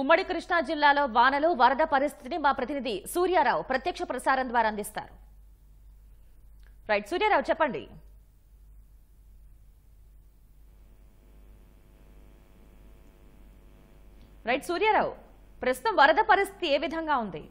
ఉమ్మడి కృష్ణా జిల్లాలో వానలు వరద పరిస్థితిని మా ప్రతినిధి సూర్యారావు ప్రత్యక్ష ప్రసారం ద్వారా అందిస్తారు. రైట్ సూర్యారావు చెప్పండి. రైట్ సూర్యారావు, ప్రస్తుతం వరద పరిస్థితి ఏ విధంగా ఉంది?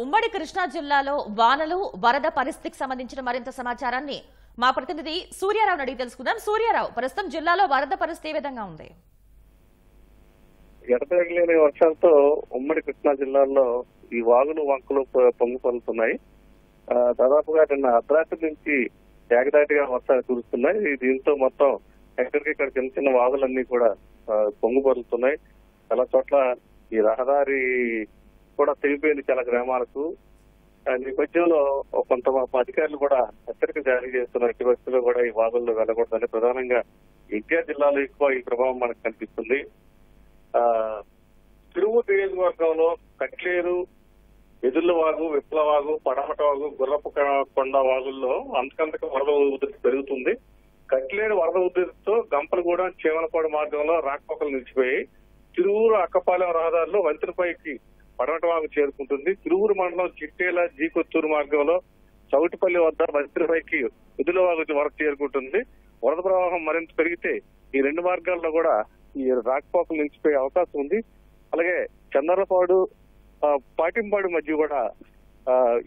ఉమ్మడి కృష్ణా జిల్లాలో వానలు వరద పరిస్థితికి సంబంధించిన మరింత సమాచారాన్ని మా ప్రతినిధి సూర్యారావు అడిగి తెలుసుకుందాం. సూర్యారావు, ప్రస్తుతం జిల్లాలో వరద పరిస్థితి ఏ విధంగా ఉంది? ఎడతెగలేని వర్షాలతో ఉమ్మడి కృష్ణా జిల్లాలో ఈ వాగులు వంకలు పొంగిపొలుతున్నాయి. దాదాపుగా నిన్న అర్ధరాత్రి నుంచి ఏకదాటిగా వర్షాలు కురుస్తున్నాయి. దీంతో మొత్తం ఎక్కడికిక్కడ చిన్న చిన్న వాగులన్నీ కూడా పొంగిపొలుతున్నాయి. చాలా చోట్ల ఈ రహదారి కూడా తెగిపోయింది చాలా గ్రామాలకు. నేపథ్యంలో కొంత అధికారులు కూడా హెచ్చరిక జారీ చేస్తున్నారు. ఎట్టి పరిస్థితుల్లో కూడా ఈ వాగుల్లో వెళ్ళకూడదని. ప్రధానంగా ఎన్టీఆర్ జిల్లాలో ఎక్కువ ఈ ప్రభావం మనకు కనిపిస్తుంది. తిరువూరు నియోజకవర్గంలో కట్లేరు, ఎదుర్లవాగు, విప్లవాగు, పడమట వాగు, గుర్రపు కొండ వాగుల్లో అంతకంతకు వరద ఉధృతి పెరుగుతుంది. కట్లేరు వరద ఉధృతితో గంపలగూడెం, చీమలపాడు మార్గంలో రాకపోకలు నిలిచిపోయి తిరువూరు అక్కపాలెం రహదారిలో వంతెనపైకి పడమట వాగు చేరుకుంటుంది. తిరువూరు మండలం చిట్టేల, జీకొత్తూరు మార్గంలో చౌటిపల్లి వద్ద వంతెనపైకి ఎదుర్లవాగు వరకు చేరుకుంటుంది. వరద ప్రవాహం మరింత పెరిగితే ఈ రెండు మార్గాల్లో కూడా ఈ రాకపోకలు నిలిచిపోయే అవకాశం ఉంది. అలాగే చందర్లపాడు, పాటింపాడు మధ్య కూడా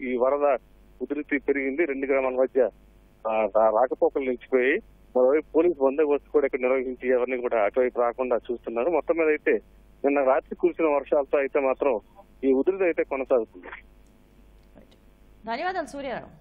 ఈ వరద ఉధృతి పెరిగింది. రెండు గ్రామాల మధ్య రాకపోకలు నిలిచిపోయి మరోవైపు పోలీసు బందోబస్తు కూడా ఇక్కడ నిర్వహించి ఎవరిని కూడా అటువైపు రాకుండా చూస్తున్నారు. మొత్తం మీద అయితే నిన్న రాత్రి కురిసిన వర్షాలతో అయితే మాత్రం ఈ ఉధృతి అయితే కొనసాగుతుంది. ధన్యవాదాలు సూర్యారావు.